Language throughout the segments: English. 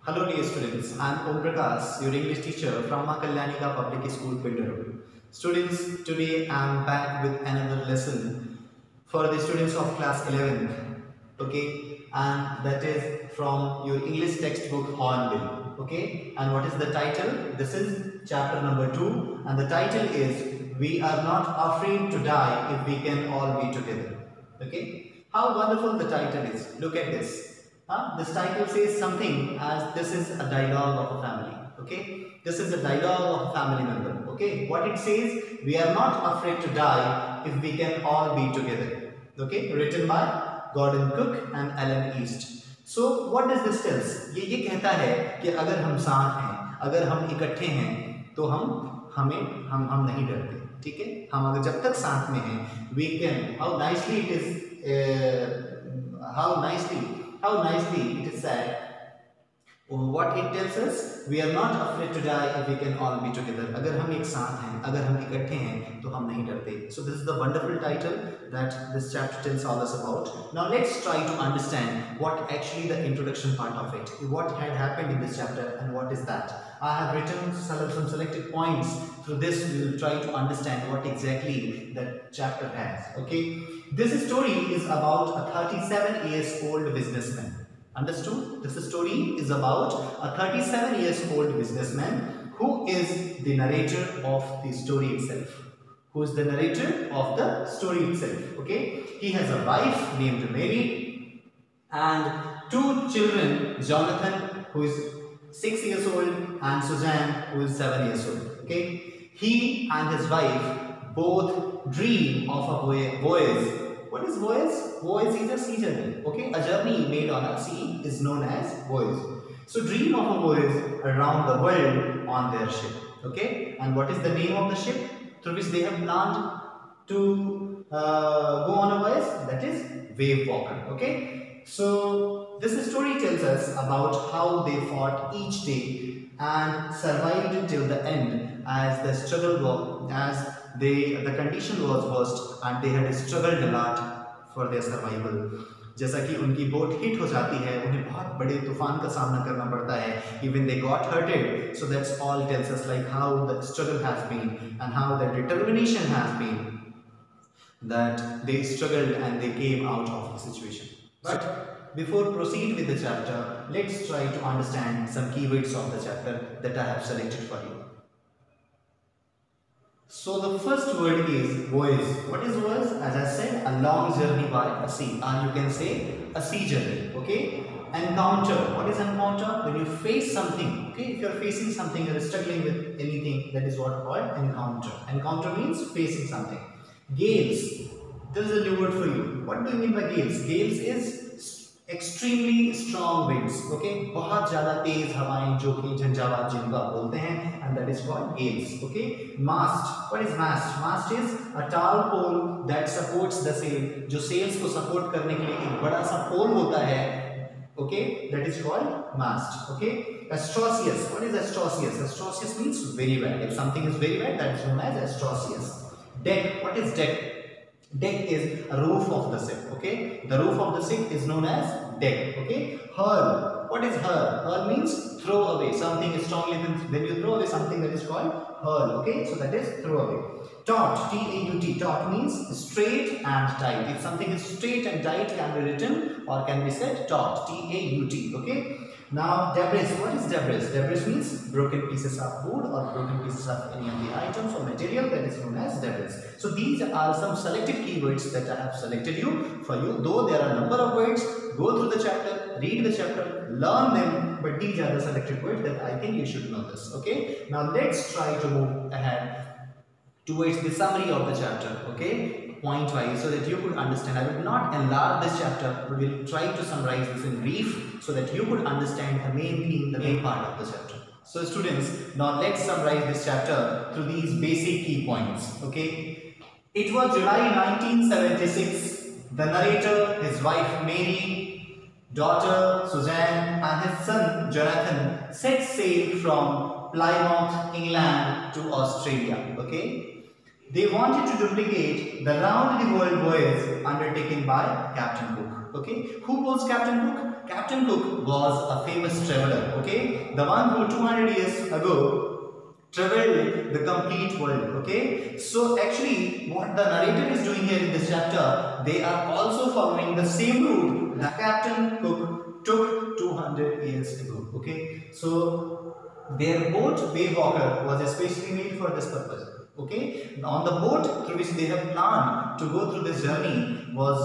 Hello dear students, I am Om Prakash, your English teacher from Ma Kalyanika Public School, Pindar. Students, today I am back with another lesson for the students of class 11th, okay, and that is from your English textbook Hornbill, okay, and what is the title? This is chapter number 2 and the title is We Are Not Afraid to Die If We Can All Be Together, okay. How wonderful the title is, look at this. This title says something as this is a dialogue of a family, okay. This is a dialogue of a family member, okay. What it says, we are not afraid to die if we can all be together, okay. Written by Gordon Cook and Alan East. So what does this tells? ये कहता है कि अगर हम साथ हैं, अगर हम इकट्ठे हैं, तो हम नहीं डरते, ठीक है. हम अगर जब तक साथ में हैं, we can, how nicely it is, how nicely it is said. What it tells us, we are not afraid to die if we can all be together. अगर हम एक साथ हैं, अगर हम इकट्ठे हैं, तो हम नहीं डरते. So this is the wonderful title that this chapter tells all us about. Now let's try to understand what actually the introduction part of it, what had happened in this chapter and what is that. I have written some selected points. Through this we will try to understand what exactly that chapter has, okay. This story is about a 37 years old businessman. Understood? This story is about a 37 years old businessman who is the narrator of the story itself. Who is the narrator of the story itself, okay. He has a wife named Mary and two children, Jonathan who is 6 years old and Suzanne who is 7 years old, okay. He and his wife both dream of a voyage. What is voyage? Voyage is a sea journey, okay. A journey made on a sea is known as voyage. So dream of a voyage around the world on their ship, okay. And what is the name of the ship through which they have planned to go on a voyage? That is Wave Walker, okay. So this story tells us about how they fought each day and survived till the end as the struggle was, as the condition was worst and they had struggled a lot for their survival. जैसा कि उनकी boat hit हो जाती है, उन्हें बहुत बड़े तूफान का सामना करना पड़ता है. Even they got hurted. So that's all tells us like how the struggle has been and how the determination has been, that they struggled and they came out of the situation. But before proceed with the chapter, let's try to understand some keywords of the chapter that I have selected for you. So the first word is voyage. What is voyage? As I said, a long journey by a sea, or you can say a sea journey, okay. Encounter. What is encounter? When you face something, okay. If you are facing something, you are struggling with anything, that is what called encounter. Encounter means facing something. Gales. This is a new word for you. What do you mean by gales? Gales is extremely strong winds, okay. बहुत ज़्यादा तेज हवाएं जो कि झंझावात जिनको आप बोलते हैं, and that is called gales, okay. Mast. What is mast? Mast is a tall pole that supports the sail. जो sails को support करने के लिए एक बड़ा सा pole होता है, okay. That is called mast, okay. Astrocious. What is astrocious? Astrocious means very bad. If something is very bad, that is known as astrocious. Deck. What is deck? Deck is a roof of the ship, okay. The roof of the ship is known as deck, okay. Hurl. What is hurl? Hurl means throw away. Something is strongly, when you throw away something, that is called hurl, okay. So that is throw away. Taut. T-A-U-T. Taut means straight and tight. If something is straight and tight, can be written or can be said taut. T-A-U-T, okay. Now debris. What is debris? Debris means broken pieces of wood or broken pieces of any of the items or material, that is known as debris. So these are some selected keywords that I have selected for you. Though there are a number of words, go through the chapter, read the chapter, learn them, but these are the selected words that I think you should know this, okay. Now let's try to move ahead towards the summary of the chapter, okay, point wise, so that you could understand. I will not enlarge this chapter, but we will try to summarize this in brief so that you could understand the main theme, the main part of the chapter. So students, now let's summarize this chapter through these basic key points, okay. It was July 1976. The narrator, his wife Mary, daughter Suzanne and his son Jonathan set sail from Plymouth, England to Australia, okay. They wanted to duplicate the round-the-world voyage undertaken by Captain Cook, Okay, who was Captain Cook? Captain Cook was a famous traveler. Okay, the one who 200 years ago traveled the complete world. Okay, so actually what the narrator is doing here in this chapter, they are also following the same route that Captain Cook took 200 years ago. Okay, so their boat Wavewalker was especially made for this purpose. Okay, on the boat through which they have planned to go through this journey was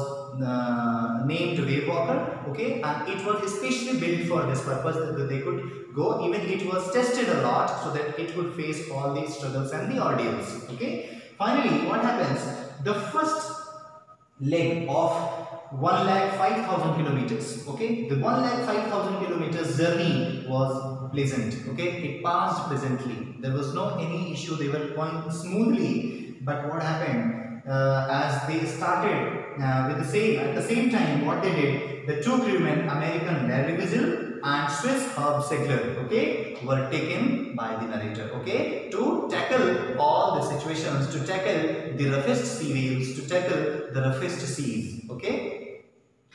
named Wavewalker. Okay, and it was especially built for this purpose that they could go. Even it was tested a lot so that it could face all these struggles and the ordeals. Okay, finally, what happens? The first leg of 1,05,000 kilometers. Okay, the 1,05,000 kilometers journey was pleasant. Okay, it passed pleasantly. There was no any issue. They were going smoothly. But what happened as they started with the same at the same time? What they did? The two crewmen, American Larry Wiesel and Swiss Herb Segler, okay, were taken by the narrator, okay, to tackle all the situations, to tackle the roughest sea waves, to tackle the roughest seas, okay.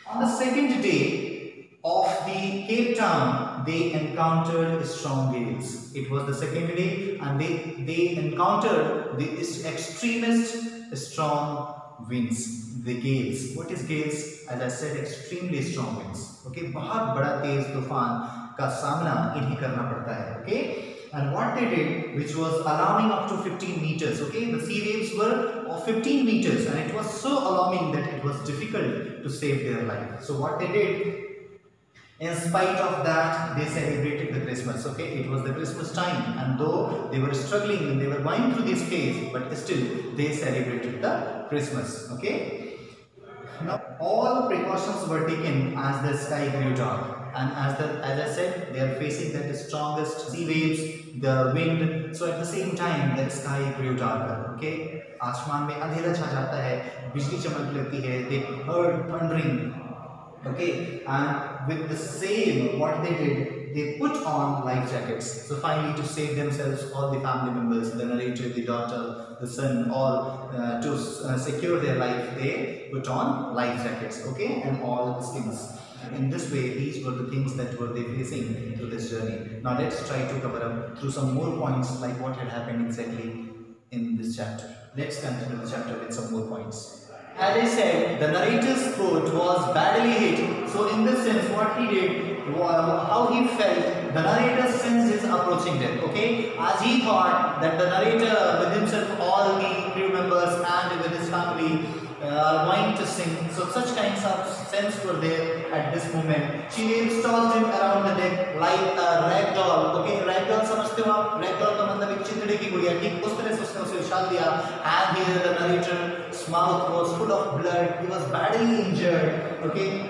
On the second day of the Cape Town, they encountered strong gales. It was the second day, and they encountered the extremist strong winds. The gales. What is gales? As I said, extremely strong winds. Okay, बहुत बड़ा तेज तूफान का सामना इन्हें करना पड़ता है. Okay, and what they did, which was alarming up to 15 meters. Okay, the sea waves were of 15 meters, and it was so alarming that it was difficult to save their life. So what they did, in spite of that, they celebrated the Christmas. Okay, it was the Christmas time, and though they were struggling and they were going through this phase, but still they celebrated the Christmas. Okay. Now all precautions were taken as the sky grew dark, and as I said, they are facing the strongest sea waves, the wind. So at the same time, the sky grew darker. Okay, आसमान में अंधेरा छा जाता है, बिजली चमक लगती है. They heard thundering. Okay, and with the same, what they did, they put on life jackets. So finally, to save themselves, all the family members, the narrator, the daughter, the son, all to secure their life, they put on life jackets. Okay, and all skins. In this way, these were the things that were they facing through this journey. Now let's try to cover up through some more points, like what had happened exactly in this chapter. Let's continue the chapter with some more points. As I said, the narrator's boat was badly hit. So in this sense, what he did, how he felt, the narrator sensed his approaching death. Okay, as he thought that the narrator with himself, all the crew members and with his family are going to sink. So such kinds of sense were there at this moment. She tossed him around the deck like a rag doll. Okay, rag doll समझते हो आप? Rag doll का मतलब एक चितड़े की गुड़िया, ठीक उस तरह से उसने उसे उछाल दिया. And here the narrator's mouth was full of blood. He was badly injured. Okay.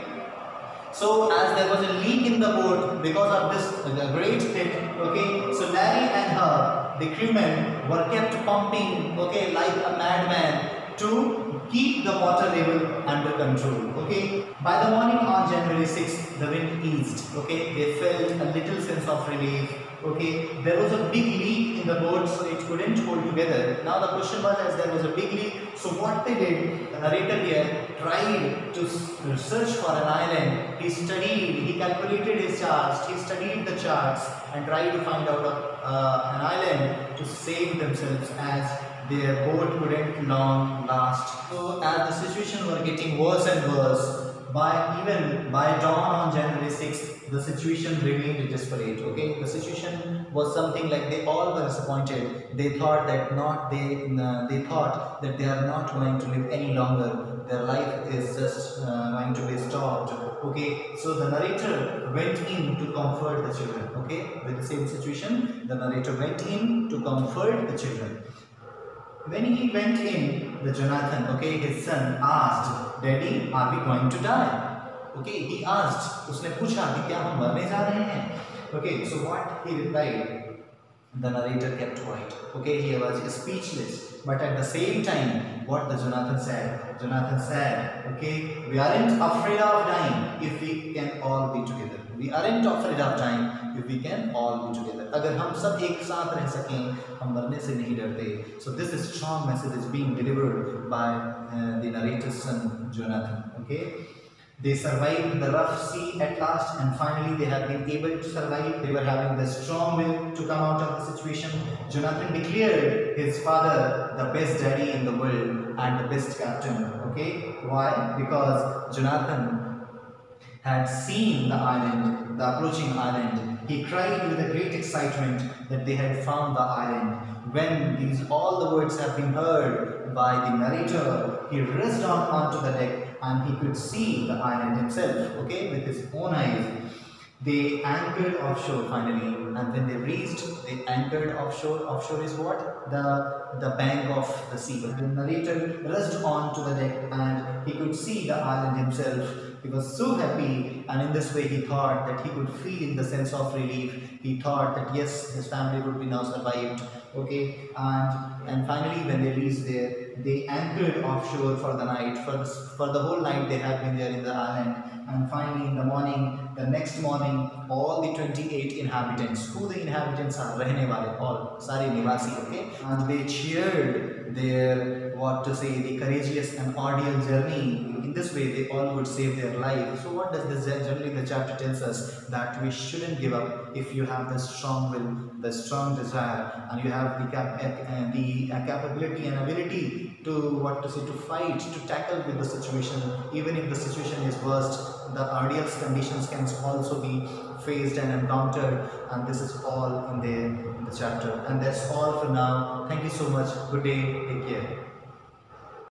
So as there was a leak in the boat because of this great hit, okay, so Larry and her, the crewmen, were kept pumping, okay, like a madman to keep the water level under control. Okay, by the morning on January 6th, the wind eased. Okay, they felt a little sense of relief. Okay, there was a big leak in the boat, so it couldn't hold together. Now the question was, as there was a big leak, so what they did, the narrator here tried to search for an island. He studied, he calculated his charts, he studied the charts and tried to find out an island to save themselves, as their boat couldn't long last. So as the situation were getting worse and worse, even by dawn on January 6th, the situation remained desperate. Okay, the situation was something like they all were disappointed. They thought that they are not going to live any longer. Their life is just going to be stopped. Okay, so the narrator went in to comfort the children. Okay, with the same situation, the narrator went in to comfort the children. When he went in, the Jonathan, okay, his son, asked, "Daddy, are we going to die?" Okay, he asked. उसने पूछा कि क्या हम मरने जा रहे हैं? Okay, so what he replied? The narrator kept quiet. Okay, he was speechless. But at the same time, what the Jonathan said, okay, we aren't afraid of dying if we can all be together. We aren't afraid of dying if we can all be together. अगर हम सब एक साथ रह सकें, हम मरने से नहीं डरते. So this strong message is being delivered by the narrator's son Jonathan. Okay. They survived the rough sea at last, and finally they have been able to survive. They were having the strong will to come out of the situation. Jonathan declared his father the best daddy in the world and the best captain. Okay, why? Because Jonathan had seen the island, the approaching island. He cried with a great excitement that they had found the island. When all the words have been heard by the narrator, he rushed on onto the deck and he could see the island himself, okay, with his own eyes. They anchored offshore finally, and when they reached, they anchored offshore. Offshore is what? The bank of the sea. The narrator rushed on to the deck and he could see the island himself. He was so happy, and in this way he thought that he could feel the sense of relief. He thought that yes, his family would be now survived. Okay, and finally when they reached there, they anchored offshore for the night. For the whole night they had been there in the island. And finally in the morning, the next morning, all the 28 inhabitants, who the inhabitants are, रहने वाले, all, सारे निवासी, okay, and they cheered their, what to say, the courageous and ordeal journey. In this way, they all would save their life. So what does this generally the chapter tells us? That we shouldn't give up if you have the strong will, the strong desire, and you have the capability and ability to, what to say, to fight, to tackle with the situation. Even if the situation is worst, the ordeal conditions can also be faced and encountered, and this is all in the chapter. And that's all for now. Thank you so much. Good day. Take care.